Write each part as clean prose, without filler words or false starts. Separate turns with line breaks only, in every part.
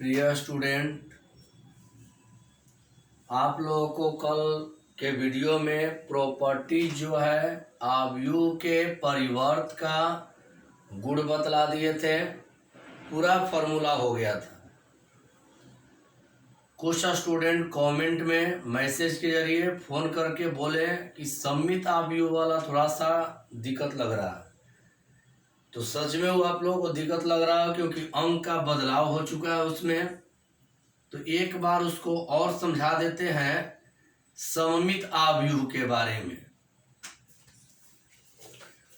प्रिय स्टूडेंट, आप लोगों को कल के वीडियो में प्रॉपर्टी जो है अवयव के परिवर्त का गुण बतला दिए थे। पूरा फॉर्मूला हो गया था। कुछ स्टूडेंट कमेंट में मैसेज के जरिए फ़ोन करके बोले कि सममित अवयव वाला थोड़ा सा दिक्कत लग रहा है। तो सच में वो आप लोगों को दिक्कत लग रहा है क्योंकि अंक का बदलाव हो चुका है उसमें। तो एक बार उसको और समझा देते हैं सममित अवयव के बारे में।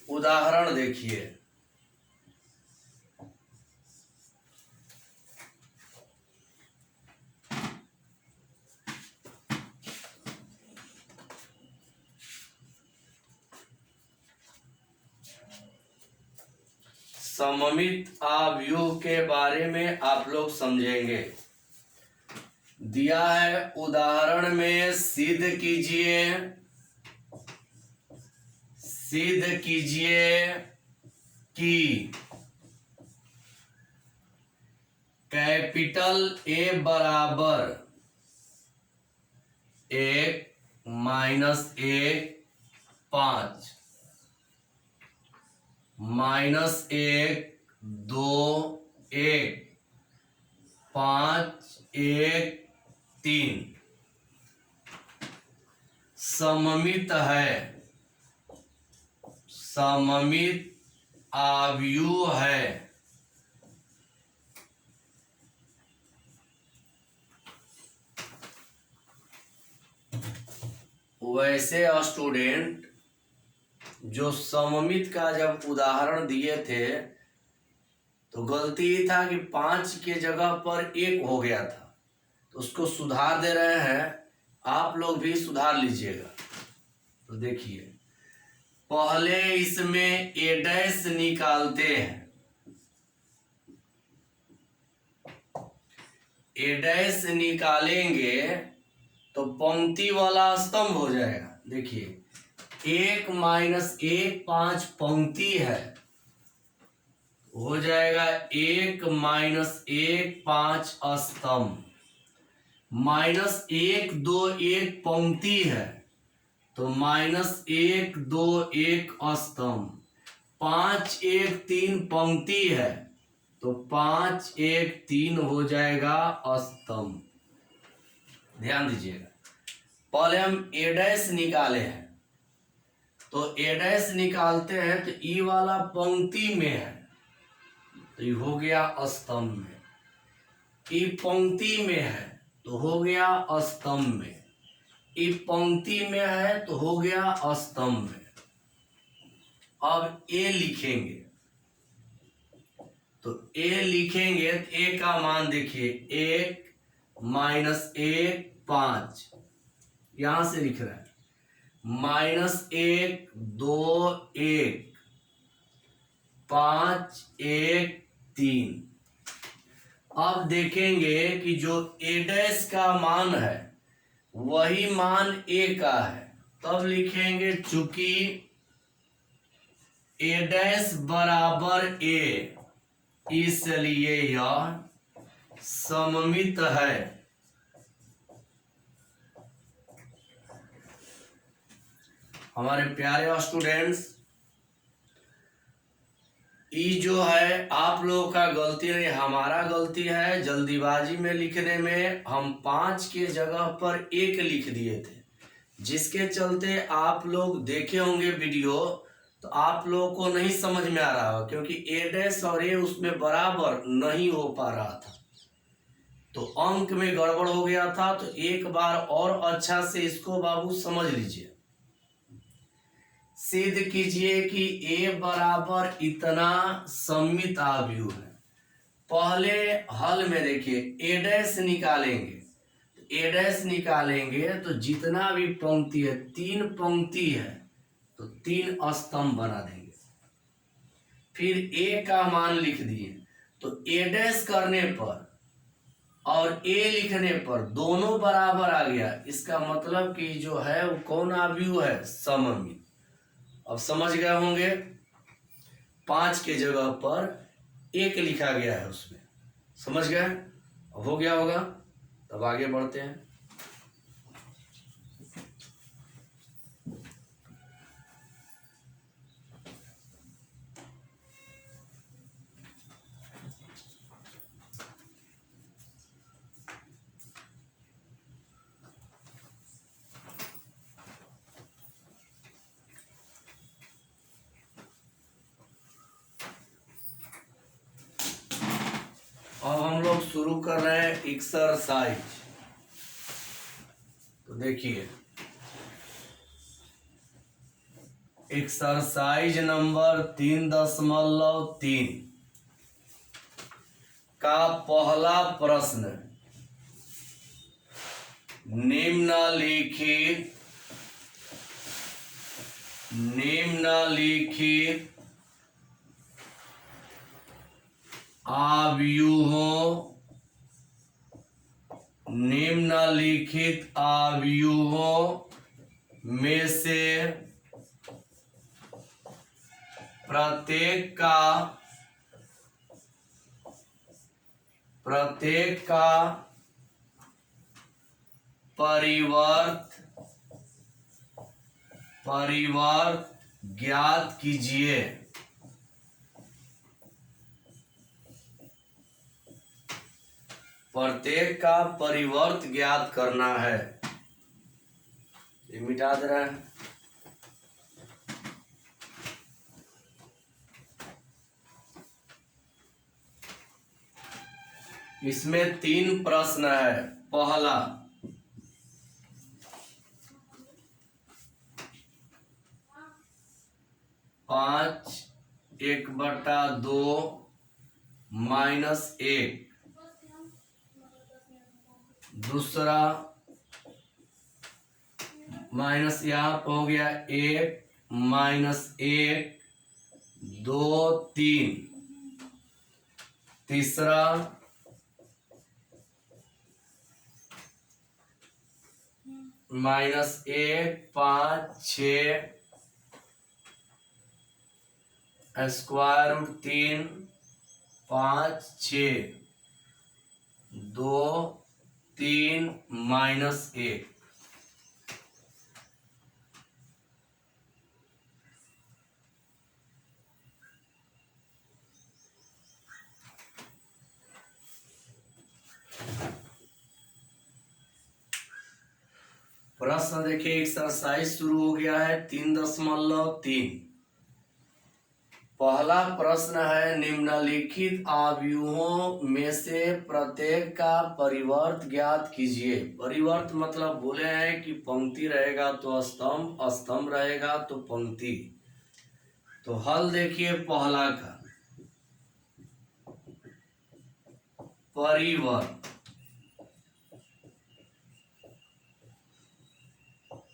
उदाहरण देखिए, सममित अवयव के बारे में आप लोग समझेंगे। दिया है उदाहरण में सिद्ध कीजिए कि कैपिटल ए बराबर 1 माइनस 1 5 माइनस 1 2 1 5 1 3 सममित है, सममित अवयव है। वैसे स्टूडेंट जो सममित का जब उदाहरण दिए थे तो गलती ये था कि 5 के जगह पर 1 हो गया था, तो उसको सुधार दे रहे हैं। आप लोग भी सुधार लीजिएगा। तो देखिए, पहले इसमें ए डैश निकालते हैं। ए डैश निकालेंगे तो पंक्ति वाला स्तंभ हो जाएगा। देखिए, 1 माइनस 1 5 पंक्ति है, हो जाएगा 1 माइनस 1 5 स्तंभ। माइनस 1 2 1 पंक्ति है, तो माइनस 1 2 1 स्तंभ। 5 1 3 पंक्ति है, तो 5 1 3 हो जाएगा स्तंभ। ध्यान दीजिएगा, पहले हम ए डैश निकाले हैं। तो ए डैश निकालते हैं तो ई वाला पंक्ति में है, तो ये हो गया स्तंभ में। ई पंक्ति में है तो हो गया स्तंभ में। ई पंक्ति में है तो हो गया स्तंभ में। अब ए लिखेंगे, तो ए लिखेंगे तो ए का मान देखिए 1 माइनस 1 5, यहां से लिख रहा है माइनस 1 2 1 5 1 3। अब देखेंगे कि जो ए डैश का मान है वही मान ए का है, तब लिखेंगे चूंकि ए डैश बराबर ए, इसलिए यह सममित है। हमारे प्यारे स्टूडेंट्स, ये जो है आप लोगों का गलती नहीं, हमारा गलती है। जल्दीबाजी में लिखने में हम 5 के जगह पर 1 लिख दिए थे, जिसके चलते आप लोग देखे होंगे वीडियो तो आप लोगों को नहीं समझ में आ रहा हो, क्योंकि ए डैश और ए उसमें बराबर नहीं हो पा रहा था, तो अंक में गड़बड़ हो गया था। तो एक बार और अच्छा से इसको बाबू समझ लीजिए। सिद्ध कीजिए कि ए बराबर इतना सममित अवयव है। पहले हल में देखिए, ए डैश निकालेंगे। ए डैश निकालेंगे तो जितना भी पंक्ति है, 3 पंक्ति है तो 3 स्तंभ बना देंगे। फिर ए का मान लिख दिए, तो ए डैश करने पर और ए लिखने पर दोनों बराबर आ गया। इसका मतलब कि जो है वो कौन अवयव है? सममित। अब समझ गए होंगे, 5 के जगह पर 1 लिखा गया है उसमें, समझ गए। हो गया होगा, तब आगे बढ़ते हैं। अब हम लोग शुरू कर रहे हैं एक्सरसाइज। तो देखिए, एक्सरसाइज नंबर 3.3 का पहला प्रश्न, निम्नलिखित आव्यूहों में से प्रत्येक का परिवर्त ज्ञात कीजिए। प्रत्येक का परिवर्त ज्ञात करना है। ये मिटा दे रहा है। इसमें 3 प्रश्न है। पहला, 5/2 - 1। दूसरा माइनस यहाँ पर हो गया 1 - 1 2 3। तीसरा -1 5 6 √3 5 6 2 3 -1। प्रश्न देखिए, एक्सरसाइज शुरू हो गया है 3.3। पहला प्रश्न है, निम्नलिखित आव्यूहों में से प्रत्येक का परिवर्त ज्ञात कीजिए। परिवर्त मतलब बोले हैं कि पंक्ति रहेगा तो स्तंभ, स्तंभ रहेगा तो पंक्ति। तो हल देखिए पहला का, परिवर्त।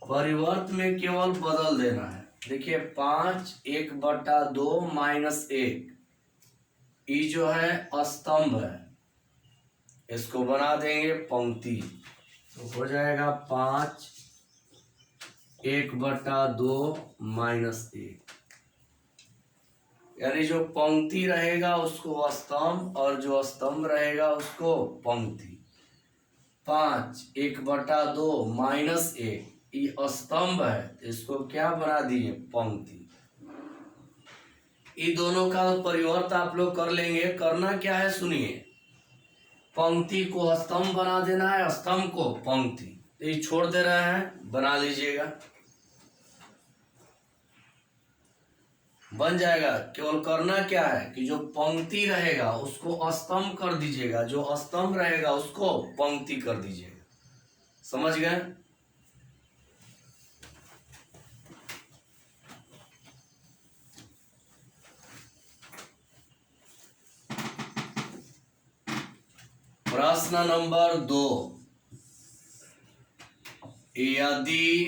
परिवर्त में केवल बदल देना है। देखिए 5 1/2 - 1, ये जो है स्तंभ है, इसको बना देंगे पंक्ति। तो हो जाएगा 5 1/2 - 1, यानी जो पंक्ति रहेगा उसको स्तंभ और जो स्तंभ रहेगा उसको पंक्ति। 5 1/2 - 1, ये स्तंभ है, इसको क्या बना दिए, पंक्ति। ये दोनों का परिवर्त आप लोग कर लेंगे। करना क्या है सुनिए, पंक्ति को स्तंभ बना देना है, स्तंभ को पंक्ति। तो ये छोड़ दे रहे हैं, बना लीजिएगा, बन जाएगा। केवल करना क्या है कि जो पंक्ति रहेगा उसको स्तंभ कर दीजिएगा, जो स्तंभ रहेगा उसको पंक्ति कर दीजिएगा। समझ गए? प्रश्न नंबर 2, यदि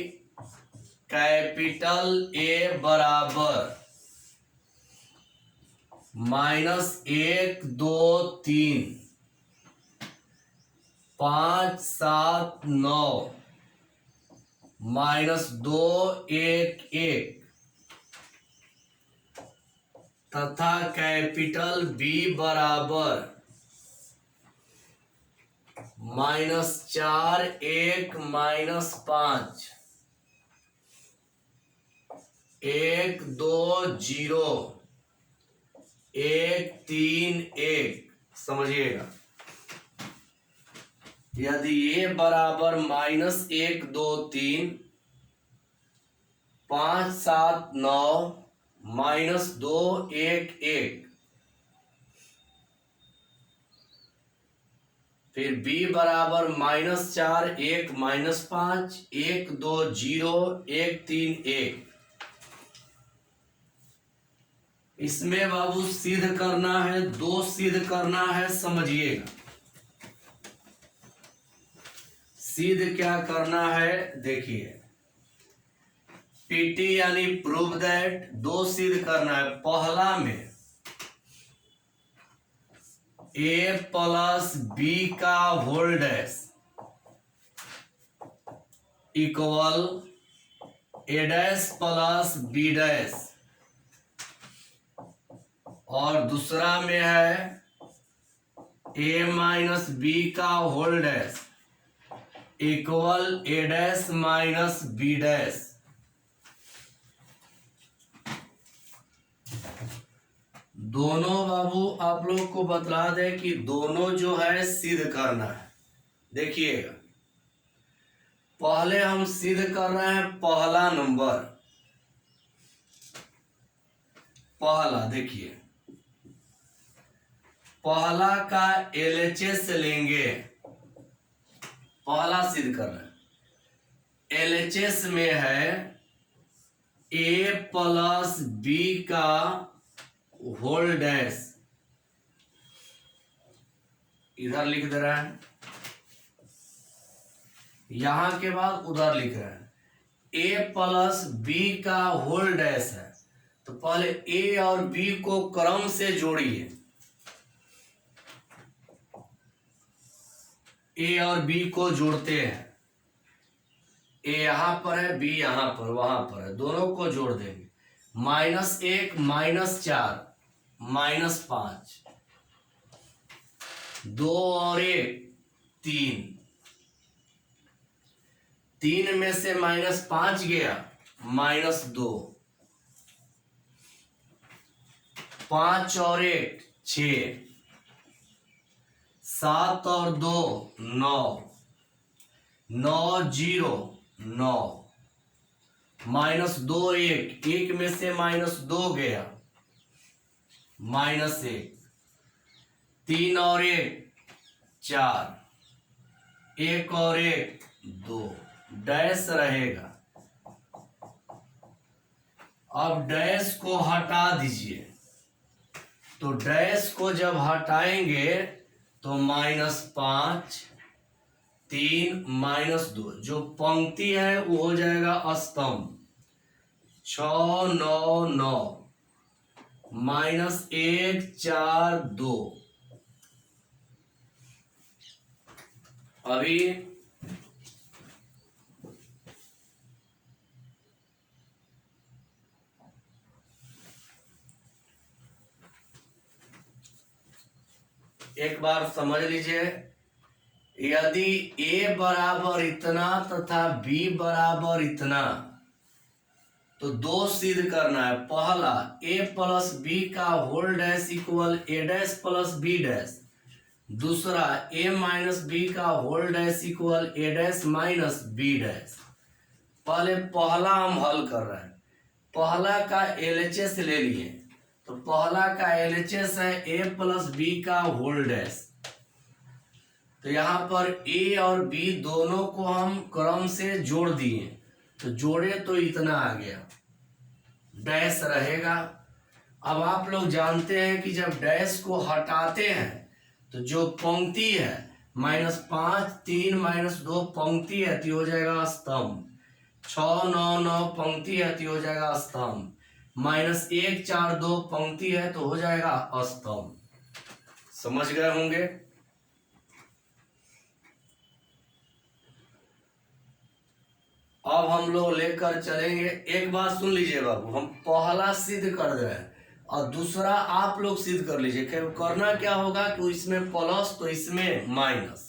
कैपिटल A बराबर -1 2 3 5 7 9 -2 1 1 तथा कैपिटल B बराबर -4 1 -5 1 2 0 1 3 1। समझिएगा, यदि ये बराबर -1 2 3 5 7 9 -2 1 1, फिर b बराबर -4 1 -5 1 2 0 1 3 1। इसमें बाबू सिद्ध करना है, 2 सिद्ध करना है। समझिएगा, सिद्ध क्या करना है, देखिए पीटी यानी प्रूव दैट। 2 सिद्ध करना है। पहला में a प्लस बी का whole dash equal a dash plus B dash, और दूसरा में है a माइनस बी का whole dash equal a dash minus B dash. दोनों बाबू आप लोग को बतला दे कि दोनों जो है सिद्ध करना है। देखिएगा, पहले हम सिद्ध कर रहे हैं पहला नंबर। पहला देखिए, पहला का LHS लेंगे। पहला सिद्ध कर रहे हैं, LHS में है a प्लस बी का होल डैश, इधर लिख दे रहा है, यहां के बाद उधर लिख रहा है। a प्लस बी का होल डैश है, तो पहले a और b को क्रम से जोड़िए। a और b को जोड़ते हैं। a यहां पर है, b यहां पर, वहां पर है, दोनों को जोड़ देंगे। -1 -4 -5 2 और 1 3, 3 में से -5 गया, -2 5 और 1 6 7 और 2 9 9 0 9 -2 1, 1 में से -2 गया, -1 3 और 1 4 1 और 1 2, डैश रहेगा। अब डैश को हटा दीजिए, तो डैश को जब हटाएंगे तो -5 3 -2, जो पंक्ति है वो हो जाएगा स्तंभ। 6 9 9 -1 4 2। अभी एक बार समझ लीजिए, यदि a बराबर इतना तथा b बराबर इतना, तो 2 सिद्ध करना है। पहला a प्लस बी का whole dash equal a dash plus B dash, दूसरा a माइनस बी का whole dash equal a dash minus B dash. पहले पहला हम हल कर रहे हैं। पहला का LHS ले लिए, तो पहला का LHS है a प्लस बी का होल डैश, तो यहाँ पर a और b दोनों को हम क्रम से जोड़ दिए, तो जोड़े तो इतना आ गया, डैश रहेगा। अब आप लोग जानते हैं कि जब डैश को हटाते हैं तो जो पंक्ति है -5 3 -2 पंक्ति है तो हो जाएगा स्तंभ, 6 9 9 पंक्ति है तो हो जाएगा स्तंभ, -1 4 2 पंक्ति है तो हो जाएगा अस्तंभ। समझ गए होंगे। अब हम लोग लेकर चलेंगे, एक बात सुन लीजिए बाबू, हम पहला सिद्ध कर दे रहे हैं और दूसरा आप लोग सिद्ध कर लीजिए। करना क्या होगा कि इसमें प्लस तो इसमें माइनस,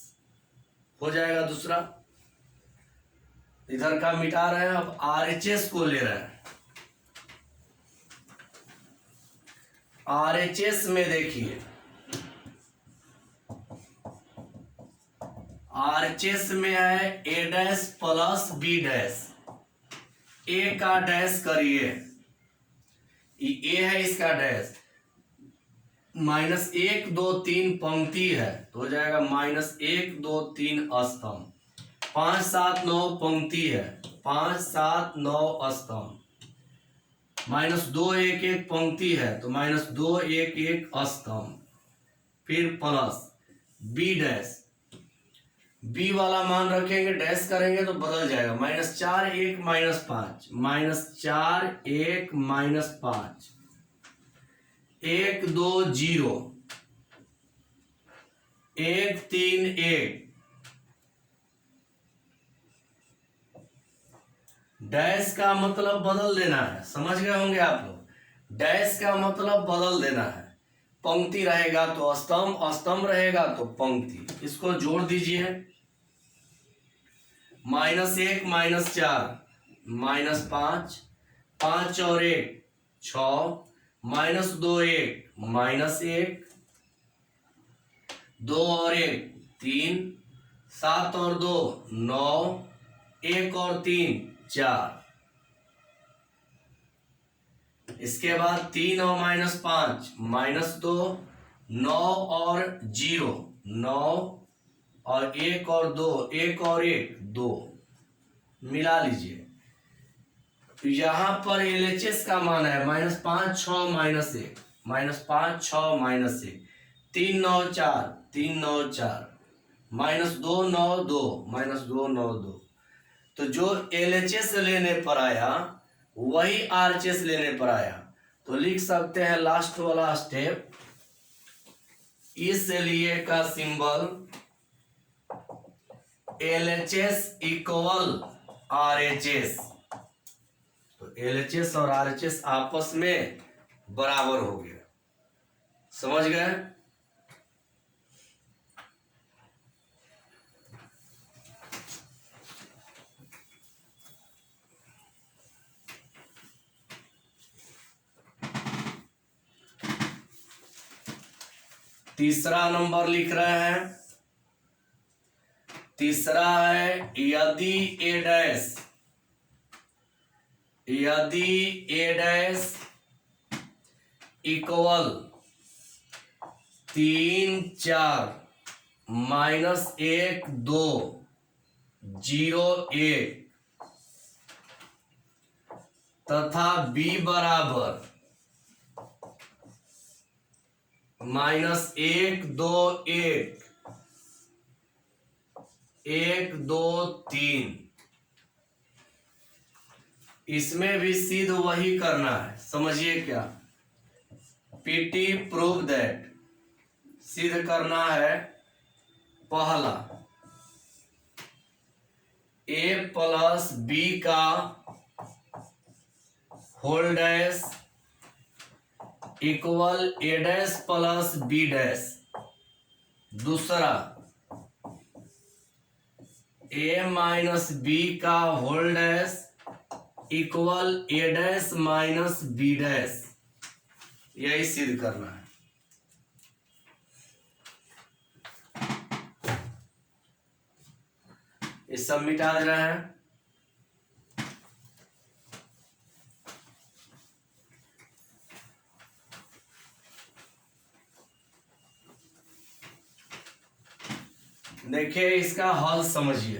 हो जाएगा दूसरा। इधर का मिटा रहे हैं, अब RHS को ले रहे हैं। RHS में देखिए, RHS में है A dash plus B dash. A का डैश करिए, ये A है, इसका डैश माइनस 1 2 3 पंक्ति है तो हो जाएगा माइनस 1 2 3 स्तंभ। 5 7 9 पंक्ति है, 5 7 9 स्तंभ। माइनस 2 1 1 पंक्ति है तो माइनस 2 1 1 स्तंभ। फिर प्लस B डैश, B वाला मान रखेंगे, डैश करेंगे तो बदल जाएगा। Minus 4 1 minus 5, minus 4 1 minus 5, 1 2 0, 1 3 1। Dash का मतलब बदल देना है, समझ गए होंगे आप लोग। डैश का मतलब बदल देना है। पंक्ति रहेगा तो स्तंभ, स्तंभ रहेगा तो पंक्ति। इसको जोड़ दीजिए। माइनस 1 माइनस 4 माइनस 5, 5 और 1 6, माइनस 2 1 माइनस 1, 2 और 1 3, 7 और 2 9, 1 और 3 4। इसके बाद 3 और माइनस 5 माइनस 2, 9 और 0 9, और 1 और 2 1 और 1 2 मिला लीजिए। तो यहां पर LHS का मान है minus 5 6 minus 1, minus 5 6 minus 1, 3 9 4 3 9 4, minus 2 9 2 minus 2 9 2। तो जो LHS लेने पर आया वही RHS लेने पर आया। तो लिख सकते हैं लास्ट वाला स्टेप, इसलिए का सिंबल LHS इक्वल RHS। तो LHS और RHS आपस में बराबर हो गया। समझ गए? तीसरा नंबर लिख रहे हैं। तीसरा है यदि A डैश इक्वल 3 4 माइनस 1 2 0 1 तथा B बराबर माइनस 1 2 1 1 2 3। इसमें भी सिद्ध वही करना है। समझिए क्या, PT प्रूव दैट, सिद्ध करना है पहला A प्लस B का whole dash equal A dash plus B dash. दूसरा A माइनस B का whole dash equal A dash minus B dash. यही सिद्ध करना है। ये सब मिटा दे रहे हैं। देखिए इसका हल समझिए।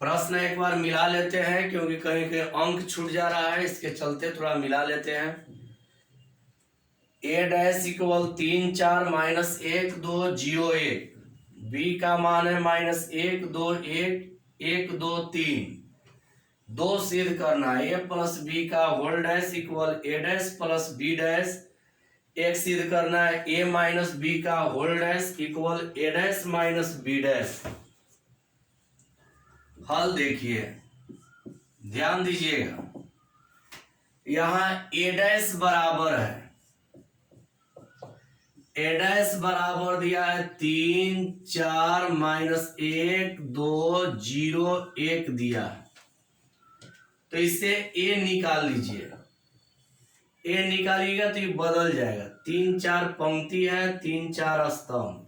प्रश्न एक बार मिला लेते हैं क्योंकि कहीं कहीं अंक छूट जा रहा है, इसके चलते थोड़ा मिला लेते हैं। A dash equal 3 4 minus 1 2 0 1, B का मान है माइनस 1 2 1 1 2 3। दो सिद्ध करना है। A प्लस B का whole dash equal A dash plus B dash. एक सिद्ध करना है A माइनस B का whole dash equal A dash minus B dash. हल देखिए, ध्यान दीजिएगा। यहां A डैश बराबर है ए डैश बराबर दिया है 3 4 -1 2 0 1 दिया है, तो इससे ए निकाल लीजिए। ए निकालिएगा तो ये बदल जाएगा, 3 4 पंक्ति है, 3 4 स्तंभ,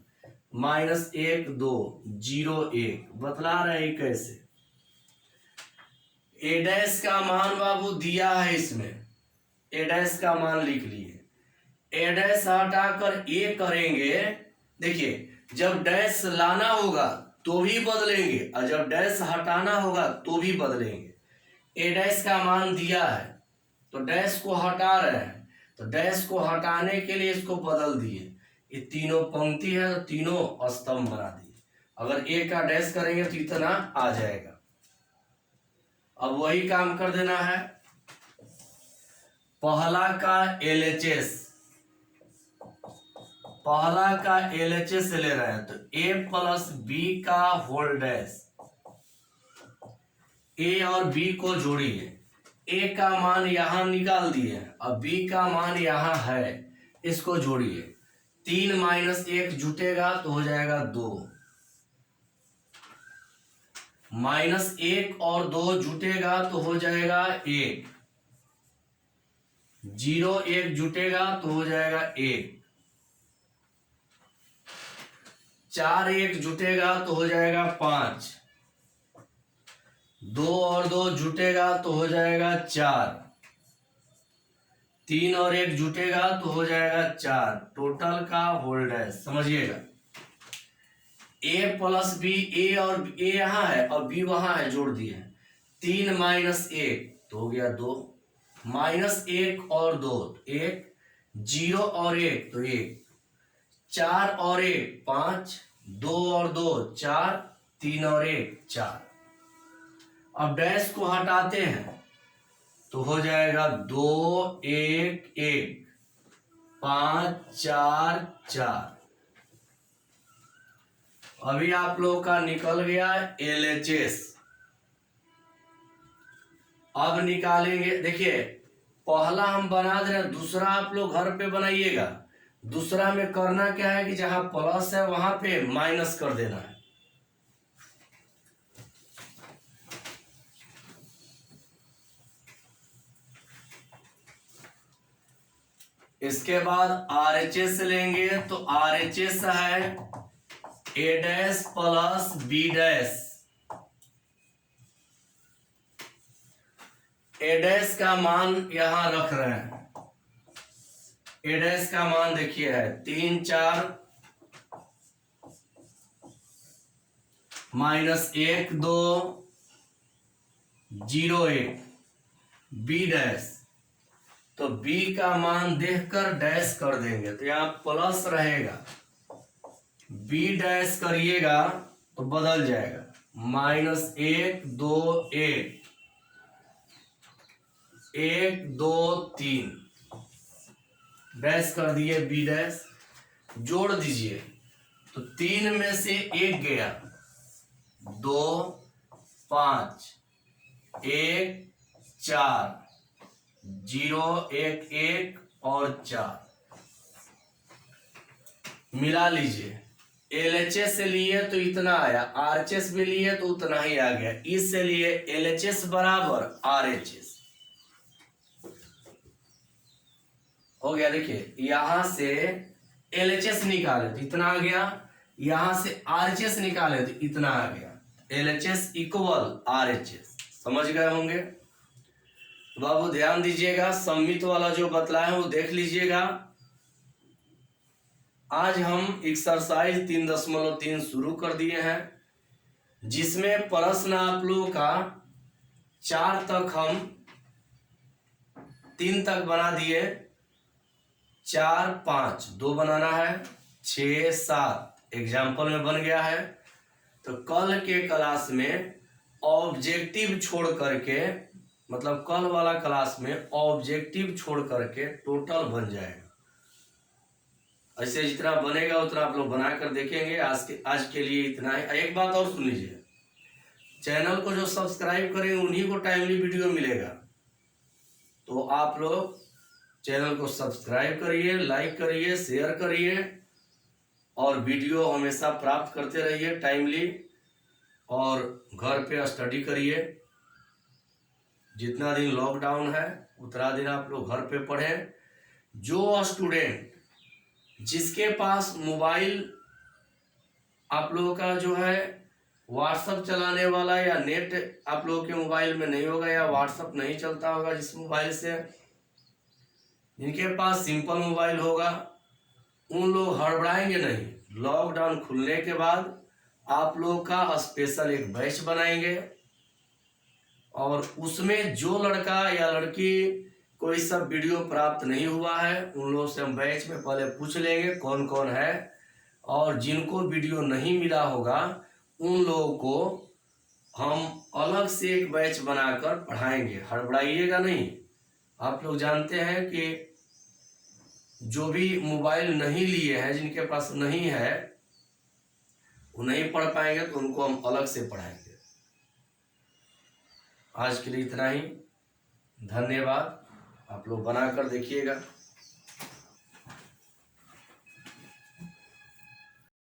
-1 2 0 1 बतला रहे कैसे। ए डैश का मान बाबू दिया है इसमें, ए डैश का मान लिख लिए, ए डैश हटाकर ए करेंगे। देखिए जब डैश लाना होगा तो भी बदलेंगे और जब डैश हटाना होगा तो भी बदलेंगे। ए डैश का मान दिया है तो डैश को हटा रहे हैं, तो डैश को हटाने के लिए इसको बदल दिए। ये तीनों पंक्ति है तो तीनों स्तंभ बना दिए। अगर ए का डैश करेंगे तो इतना आ जाएगा। अब वही काम कर देना है। पहला का LHS, पहला का LHS ले रहे हैं तो a प्लस बी का होल डैश, ए और बी को जोड़िए। ए का मान यहां निकाल दिए और बी का मान यहां है, इसको जोड़िए। 3 -1 जुटेगा तो हो जाएगा 2, -1 और 2 जुटेगा तो हो जाएगा 1, 0 1 जुटेगा तो हो जाएगा 1, 4 1 जुटेगा तो हो जाएगा 5, 2 और 2 जुटेगा तो हो जाएगा 4, 3 और 1 जुटेगा तो हो जाएगा 4, टोटल का होल डैश। समझिएगा a प्लस बी, ए और ए यहाँ है और बी वहां है, जोड़ दिए। 3 -1 तो हो गया 2, -1 और 2 1, 0 और 1 तो 1, 4 और 1 5, 2 और 2 4, 3 और 1 4। अब डैश को हटाते हैं तो हो जाएगा 2 1 1 5 4 4। अभी आप लोग का निकल गया LHS। अब निकालेंगे, देखिए पहला हम बना दे रहे हैं, दूसरा आप लोग घर पे बनाइएगा। दूसरा में करना क्या है कि जहां प्लस है वहां पे माइनस कर देना है। इसके बाद RHS लेंगे तो RHS है A dash plus B dash. A dash का मान यहां रख रहे हैं। A डैश का मान देखिए है 3 4 -1 2 0 1, B डैश। तो B का मान देखकर डैश कर देंगे तो यहां प्लस रहेगा, B डैश करिएगा तो बदल जाएगा, -1 2 1 1 2 3 डैश कर दिए, B डैश जोड़ दीजिए तो 3 में से 1 गया, 2 5 1 4, 0 1 1 और 4 मिला लीजिए। LHS से लिए तो इतना आया, RHS भी लिए तो उतना ही आ गया। इससे लिए LHS बराबर RHS हो गया। देखिए यहां से LHS निकाले तो इतना आ गया, यहां से RHS निकाले तो इतना आ गया। LHS equal RHS। समझ गए होंगे बाबू, ध्यान दीजिएगा। सम्मित वाला जो बतलाए हैं वो देख लीजिएगा। आज हम एक्सरसाइज 3.3 शुरू कर दिए हैं, जिसमें प्रश्न आप लोगों का 4 तक हम 3 तक बना दिए, 4 5 2 बनाना है, 6 7 एग्जाम्पल में बन गया है। तो कल के क्लास में ऑब्जेक्टिव छोड़ करके, मतलब कल वाला क्लास में ऑब्जेक्टिव छोड़ करके टोटल बन जाएगा। ऐसे जितना बनेगा उतना आप लोग बना कर देखेंगे। आज के लिए इतना ही। एक बात और सुन लीजिए, चैनल को जो सब्सक्राइब करेंगे उन्हीं को टाइमली वीडियो मिलेगा। तो आप लोग चैनल को सब्सक्राइब करिए, लाइक करिए, शेयर करिए और वीडियो हमेशा प्राप्त करते रहिए टाइमली, और घर पे स्टडी करिए। जितना दिन लॉकडाउन है उतना दिन आप लोग घर पे पढ़ें। जो स्टूडेंट जिसके पास मोबाइल आप लोगों का जो है व्हाट्सअप चलाने वाला या नेट आप लोगों के मोबाइल में नहीं होगा या व्हाट्सअप नहीं चलता होगा जिस मोबाइल से, जिनके पास सिंपल मोबाइल होगा, उन लोग हड़बड़ाएंगे नहीं। लॉकडाउन खुलने के बाद आप लोग का स्पेशल एक बैच बनाएंगे और उसमें जो लड़का या लड़की कोई सब वीडियो प्राप्त नहीं हुआ है उन लोगों से हम बैच में पहले पूछ लेंगे कौन कौन है, और जिनको वीडियो नहीं मिला होगा उन लोगों को हम अलग से एक बैच बनाकर पढ़ाएंगे। हड़बड़ाइएगा नहीं। आप लोग जानते हैं कि जो भी मोबाइल नहीं लिए हैं, जिनके पास नहीं है, वो नहीं पढ़ पाएंगे तो उनको हम अलग से पढ़ाएंगे। आज के लिए इतना ही, धन्यवाद। आप लोग बनाकर देखिएगा।